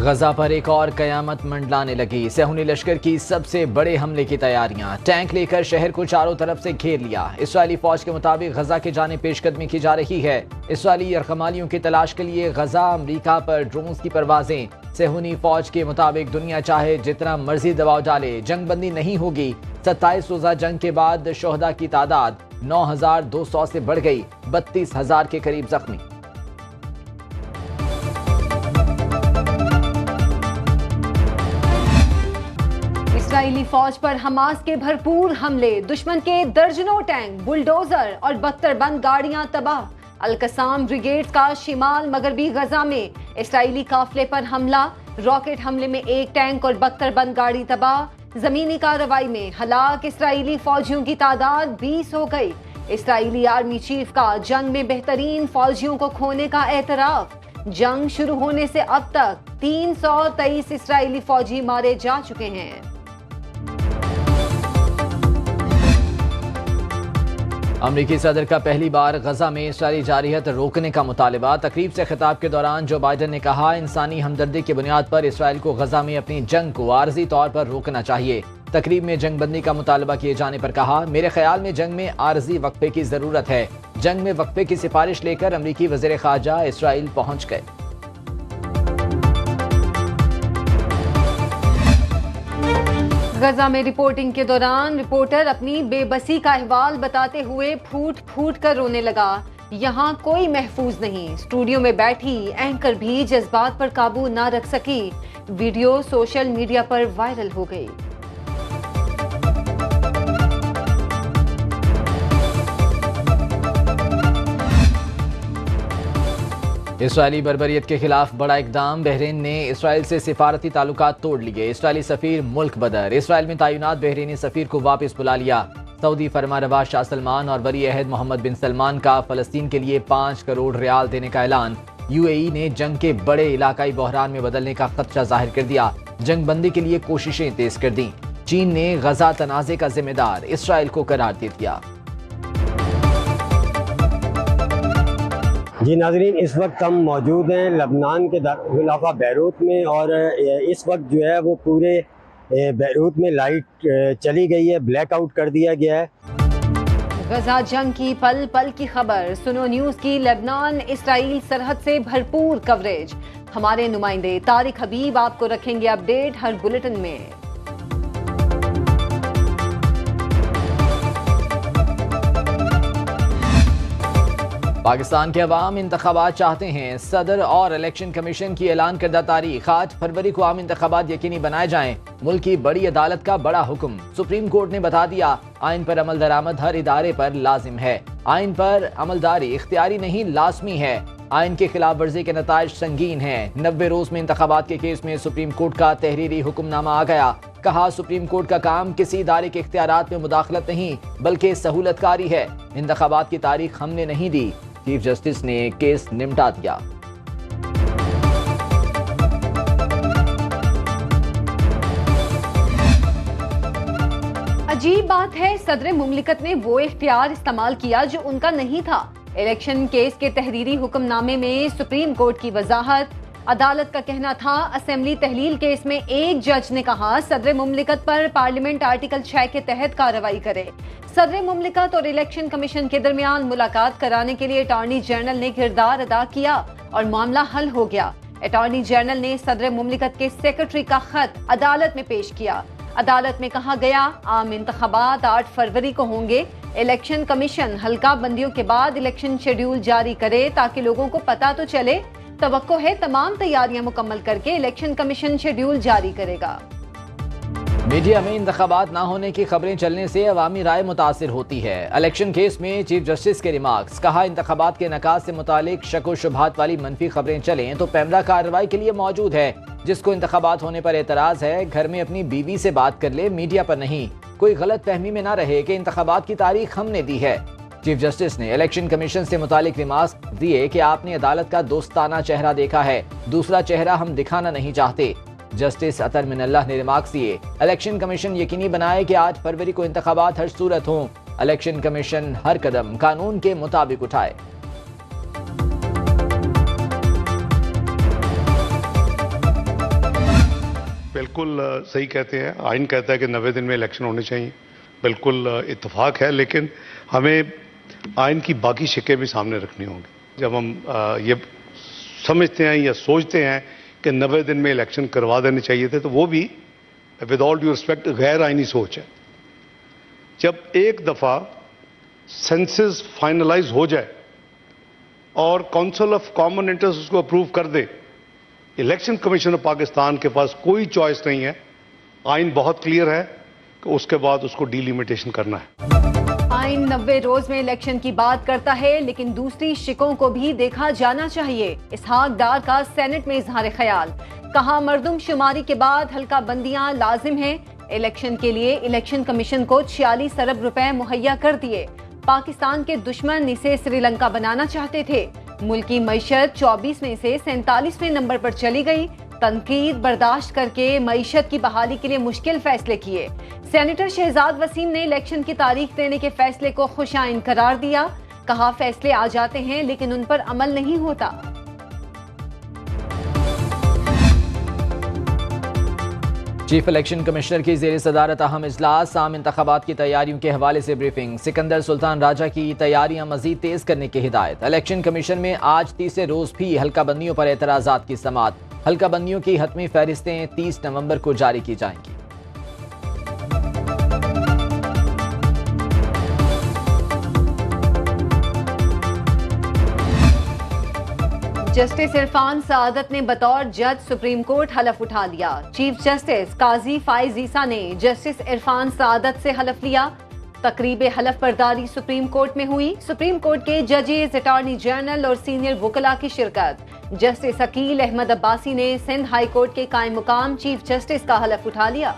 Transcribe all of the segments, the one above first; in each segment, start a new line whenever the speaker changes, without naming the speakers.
غزہ پر ایک اور قیامت منڈلانے لگی۔ صہیونی لشکر کی سب سے بڑے حملے کی تیاریاں، ٹینک لے کر شہر کو چاروں طرف سے گھیر لیا۔ اسرائیلی فوج کے مطابق غزہ کی جانب پیش قدمی کی جا رہی ہے۔ اسرائیلی یرغمالیوں کی تلاش کے لیے غزہ امریکہ پر ڈرونز کی پروازیں۔ صہیونی فوج کے مطابق دنیا چاہے جتنا مرضی دباؤ ڈالے، جنگ بندی نہیں ہوگی۔ 27 روزہ جنگ کے بعد شہداء کی تعداد 9,200 سے بڑھ گئی، 32,000 کے قریب زخمی۔
اسرائیلی فوج پر حماس کے بھرپور حملے، دشمن کے درجنوں ٹینک، بلڈوزر اور بختر بند گاڑیاں تباہ۔ القسام بریگیڈ کا شمال مغربی غزہ میں اسرائیلی قافلے پر حملہ، راکٹ حملے میں ایک ٹینک اور بختر بند گاڑی تباہ۔ زمینی کارروائی میں ہلاک اسرائیلی فوجیوں کی تعداد 20 ہو گئی۔ اسرائیلی آرمی چیف کا جنگ میں بہترین فوجیوں کو کھونے کا اعتراف۔ جنگ شروع ہونے سے اب تک 323 اسرائیلی فوجی مارے جا چکے ہیں۔
امریکی صدر کا پہلی بار غزہ میں اسرائیلی جارحیت روکنے کا مطالبہ۔ تقریب سے خطاب کے دوران جو بائیڈن نے کہا، انسانی ہمدردی کی بنیاد پر اسرائیل کو غزہ میں اپنی جنگ کو عارضی طور پر روکنا چاہیے۔ تقریب میں جنگ بندی کا مطالبہ کیے جانے پر کہا، میرے خیال میں جنگ میں عارضی وقفے کی ضرورت ہے۔ جنگ میں وقفے کی سفارش لے کر امریکی وزیر خارجہ اسرائیل پہنچ گئے۔
غزہ میں رپورٹنگ کے دوران رپورٹر اپنی بے بسی کا احوال بتاتے ہوئے پھوٹ پھوٹ کر رونے لگا۔ یہاں کوئی محفوظ نہیں۔ اسٹوڈیو میں بیٹھی اینکر بھی جذبات پر قابو نہ رکھ سکی۔ ویڈیو سوشل میڈیا پر وائرل ہو گئی۔
اسرائیلی بربریت کے خلاف بڑا اقدام، بحرین نے اسرائیل سے سفارتی تعلقات توڑ لیے۔ اسرائیلی سفیر ملک بدر، اسرائیل میں تعینات بحرینی سفیر کو واپس بلا لیا۔ سعودی فرمانروا شاہ سلمان اور ولی عہد محمد بن سلمان کا فلسطین کے لیے 5 کروڑ ریال دینے کا اعلان۔ UAE نے جنگ کے بڑے علاقائی بحران میں بدلنے کا خدشہ ظاہر کر دیا، جنگ بندی کے لیے کوششیں تیز کر دیں۔ چین نے غزہ تنازع کا ذمہ دار اسرائیل کو قرار دے دیا۔
جی ناظرین، اس وقت ہم موجود ہیں لبنان کے علاقہ بیروت میں، اور اس وقت جو ہے وہ پورے بیروت میں لائٹ چلی گئی ہے، بلیک آؤٹ کر دیا گیا ہے۔
غزہ جنگ کی پل پل کی خبر، سنو نیوز کی لبنان اسرائیل سرحد سے بھرپور کوریج۔ ہمارے نمائندے طارق حبیب آپ کو رکھیں گے اپڈیٹ ہر بلیٹن میں۔
پاکستان کے عوام انتخابات چاہتے ہیں، صدر اور الیکشن کمیشن کی اعلان کردہ تاریخ 8 فروری کو عام انتخابات یقینی بنائے جائیں۔ ملک کی بڑی عدالت کا بڑا حکم، سپریم کورٹ نے بتا دیا، آئین پر عمل درآمد ہر ادارے پر لازم ہے۔ آئین پر عملداری اختیاری نہیں، لازمی ہے۔ آئین کی خلاف ورزی کے نتائج سنگین ہیں۔ 90 روز میں انتخابات کے کیس میں سپریم کورٹ کا تحریری حکم نامہ آ گیا۔ کہا، سپریم کورٹ کا کام کسی ادارے کے اختیارات میں مداخلت نہیں بلکہ سہولت کاری ہے۔ انتخابات کی تاریخ ہم نے نہیں دی، چیف جسٹس نے کیس نمٹا دیا۔
عجیب بات ہے، صدر مملکت نے وہ اختیار استعمال کیا جو ان کا نہیں تھا۔ الیکشن کیس کے تحریری حکم نامے میں سپریم کورٹ کی وضاحت، عدالت کا کہنا تھا اسمبلی تحلیل کیس میں ایک جج نے کہا صدر مملکت پر پارلیمنٹ آرٹیکل 6 کے تحت کارروائی کرے۔ صدر مملکت اور الیکشن کمیشن کے درمیان ملاقات کرانے کے لیے اٹارنی جنرل نے کردار ادا کیا اور معاملہ حل ہو گیا۔ اٹارنی جنرل نے صدر مملکت کے سیکرٹری کا خط عدالت میں پیش کیا۔ عدالت میں کہا گیا، عام انتخابات 8 فروری کو ہوں گے۔ الیکشن کمیشن حلقہ بندیوں کے بعد الیکشن شیڈول جاری کرے تاکہ لوگوں کو پتہ تو چلے۔ توقع ہے تمام تیاریاں مکمل کر کے الیکشن کمیشن شیڈول جاری کرے گا۔
میڈیا میں انتخابات نہ ہونے کی خبریں چلنے سے عوامی رائے متاثر ہوتی ہے۔ الیکشن کیس میں چیف جسٹس کے ریمارکس، کہا انتخابات کے انعقاد سے متعلق شک و شبہات والی منفی خبریں چلیں تو پیمرا کارروائی کے لیے موجود ہے۔ جس کو انتخابات ہونے پر اعتراض ہے، گھر میں اپنی بیوی سے بات کر لے، میڈیا پر نہیں۔ کوئی غلط فہمی میں نہ رہے کہ انتخابات کی تاریخ ہم نے دی ہے۔ چیف جسٹس نے الیکشن کمیشن سے متعلق ریمارکس دیے کہ آپ نے عدالت کا دوستانہ چہرہ دیکھا ہے، دوسرا چہرہ ہم دکھانا نہیں چاہتے۔ جسٹس اطہر من اللہ نے ریمارکس دیے، الیکشن کمیشن یقینی بنائے کہ 8 فروری کو انتخابات ہر صورت ہوں۔ الیکشن کمیشن ہر قدم قانون کے مطابق اٹھائے۔
بالکل صحیح کہتے ہیں. آئین کہتا ہے کہ 90 دن میں الیکشن ہونے چاہیے. بالکل اتفاق ہے, لیکن ہمیں آئین کی باقی شکیں بھی سامنے رکھنی ہوں گی. جب ہم یہ سمجھتے ہیں یا سوچتے ہیں کہ 90 دن میں الیکشن کروا دینے چاہیے تھے, تو وہ بھی ود آل ڈیو ریسپیکٹ غیر آئینی سوچ ہے. جب ایک دفعہ سینسز فائنلائز ہو جائے اور کونسل آف کامن انٹرسٹ اس کو اپروو کر دے, الیکشن کمیشن آف پاکستان کے پاس کوئی چوائس نہیں ہے. آئین بہت کلیئر ہے کہ اس کے بعد اس کو ڈی لیمیٹیشن کرنا ہے.
آئین 90 روز میں الیکشن کی بات کرتا ہے, لیکن دوسری شکوں کو بھی دیکھا جانا چاہیے. اسحاق ڈار کا سینٹ میں اظہار خیال, کہا مردم شماری کے بعد حلقہ بندیاں لازم ہیں. الیکشن کے لیے الیکشن کمیشن کو 46 ارب روپے مہیا کر دیے. پاکستان کے دشمن اسے سری لنکا بنانا چاہتے تھے. ملکی معیشت 24ویں سے 47ویں نمبر پر چلی گئی. تنقید برداشت کر کے معیشت کی بحالی کے لیے مشکل فیصلے کیے. سینیٹر شہزاد وسیم نے الیکشن کی تاریخ دینے کے فیصلے کو خوش آئین قرار دیا. کہا فیصلے آ جاتے ہیں لیکن ان پر عمل نہیں ہوتا.
چیف الیکشن کمشنر کی زیر صدارت اہم اجلاس, عام انتخابات کی تیاریوں کے حوالے سے بریفنگ. سکندر سلطان راجہ کی تیاریاں مزید تیز کرنے کی ہدایت. الیکشن کمیشن میں آج تیسرے روز بھی حلقہ بندیوں پر اعتراضات کی سماعت. حلقہ بندیوں کی حتمی فہرستیں 30 نومبر کو جاری کی جائیں گی.
جسٹس عرفان سعادت نے بطور جج سپریم کورٹ حلف اٹھا لیا. چیف جسٹس قاضی فائز عیسیٰ نے جسٹس عرفان سعادت سے حلف لیا. تقریب حلف برداری سپریم کورٹ میں ہوئی. سپریم کورٹ کے ججز, اٹارنی جنرل اور سینئر وکلاء کی شرکت. جسٹس عقیل احمد عباسی نے سندھ ہائی کورٹ کے قائم مقام چیف جسٹس کا حلف اٹھا لیا.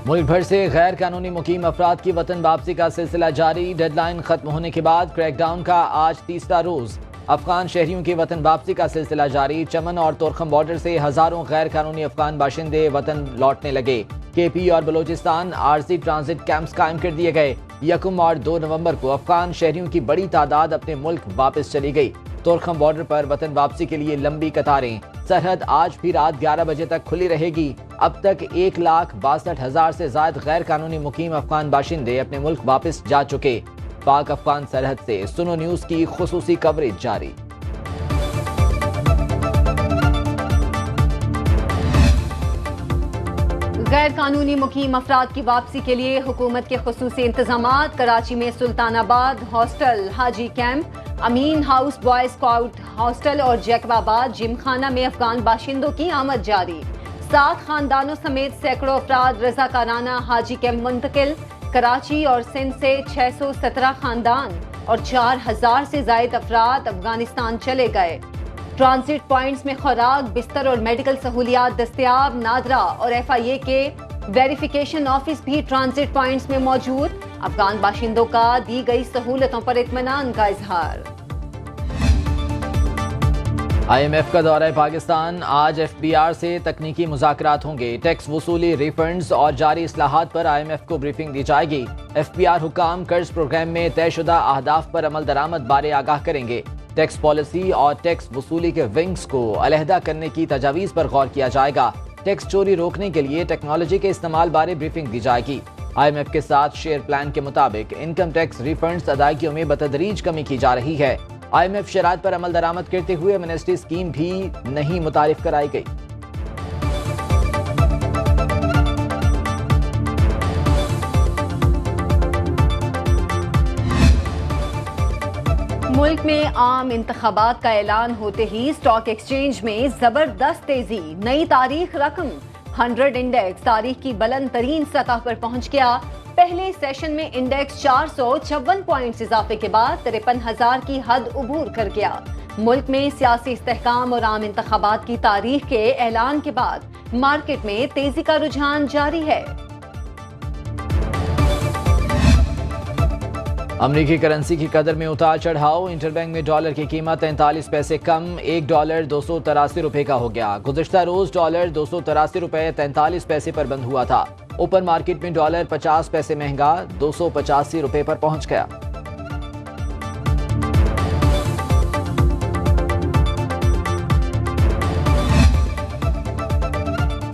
ملک بھر سے غیر قانونی مقیم افراد کی وطن واپسی کا سلسلہ جاری. ڈیڈ لائن ختم ہونے کے بعد کریک ڈاؤن کا آج تیسرا روز. افغان شہریوں کی وطن واپسی کا سلسلہ جاری. چمن اور تورخم بارڈر سے ہزاروں غیر قانونی افغان باشندے وطن لوٹنے لگے. کے پی اور بلوچستان عارضی ٹرانزٹ کیمپس قائم کر دیے گئے. 1 اور 2 نومبر کو افغان شہریوں کی بڑی تعداد اپنے ملک واپس چلی گئی. تورخم بارڈر پر وطن واپسی کے لیے لمبی قطاریں. سرحد آج بھی رات 11 بجے تک کھلی رہے گی. اب تک 1,62,000 سے زائد غیر قانونی مقیم افغان باشندے اپنے ملک واپس جا چکے. پاک افغان سرحد سے سنو نیوز کی خصوصی کوریج جاری.
غیر قانونی مقیم افراد کی واپسی کے لیے حکومت کے خصوصی انتظامات. کراچی میں سلطان آباد ہاسٹل, حاجی کیمپ, امین ہاؤس بوائے اسکاؤٹ ہاسٹل اور جیکب آباد جم خانہ میں افغان باشندوں کی آمد جاری. 7 خاندانوں سمیت سینکڑوں افراد رضاکارانہ حاجی کیمپ منتقل. کراچی اور سندھ سے 617 خاندان اور 4000 سے زائد افراد افغانستان چلے گئے. ٹرانزٹ پوائنٹس میں خوراک, بستر اور میڈیکل سہولیات دستیاب. نادرا اور ایف آئی اے کے ویریفیکیشن آفس بھی ٹرانزٹ پوائنٹس میں موجود. افغان باشندوں کا دی گئی سہولتوں پر اطمینان کا اظہار.
آئی ایم ایف کا دورہ پاکستان. آج ایف بی آر سے تکنیکی مذاکرات ہوں گے. ٹیکس وصولی, ریفنڈز اور جاری اصلاحات پر آئی ایم ایف کو بریفنگ دی جائے گی. ایف بی آر حکام قرض پروگرام میں طے شدہ اہداف پر عمل درآمد بارے آگاہ کریں گے. ٹیکس پالیسی اور ٹیکس وصولی کے ونگز کو علیحدہ کرنے کی تجاویز پر غور کیا جائے گا. ٹیکس چوری روکنے کے لیے ٹیکنالوجی کے استعمال بارے بریفنگ دی جائے گی. آئی ایم ایف کے ساتھ شیئر پلان کے مطابق انکم ٹیکس ریفنڈز ادائیگیوں میں بتدریج کمی کی جا رہی ہے. آئی ایم ایف شرائط پر عمل درآمد کرتے ہوئے امنسٹی اسکیم بھی نہیں متعارف کرائی گئی.
ملک میں عام انتخابات کا اعلان ہوتے ہی اسٹاک ایکسچینج میں زبردست تیزی. نئی تاریخ رقم 100 انڈیکس تاریخ کی بلند ترین سطح پر پہنچ گیا. پہلے سیشن میں انڈیکس 456 پوائنٹس اضافے کے بعد 53,000 کی حد عبور کر گیا. ملک میں سیاسی استحکام اور عام انتخابات کی تاریخ کے اعلان کے بعد مارکیٹ میں تیزی کا رجحان جاری ہے.
امریکی کرنسی کی قدر میں اتار چڑھاؤ. انٹر بینک میں ڈالر کی قیمت 43 پیسے کم, $1 283 روپے کا ہو گیا. گزشتہ روز ڈالر 283 روپے 43 پیسے پر بند ہوا تھا. اوپن مارکیٹ میں ڈالر 50 پیسے مہنگا 285 روپے پر پہنچ گیا.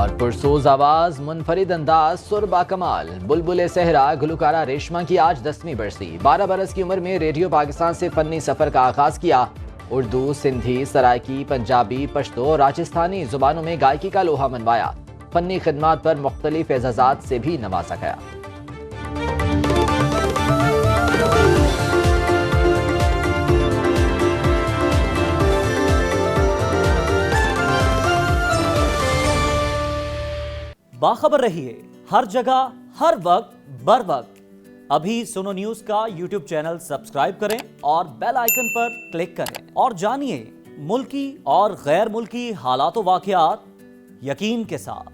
اور پرسوز آواز منفرد انداز سر با کمال بلبل صحرا گلوکارہ ریشما کی آج 10ویں برسی 12 برس کی عمر میں ریڈیو پاکستان سے فنی سفر کا آغاز کیا. اردو، سندھی، سرائکی، پنجابی، پشتو اور راجستھانی زبانوں میں گائکی کا لوہا منوایا. فنی خدمات پر مختلف اعزازات سے بھی نوازا گیا.
باخبر رہیے ہر جگہ ہر وقت بر وقت. ابھی سنو نیوز کا یوٹیوب چینل سبسکرائب کریں اور بیل آئیکن پر کلک کریں اور جانیے ملکی اور غیر ملکی حالات و واقعات یقین کے ساتھ.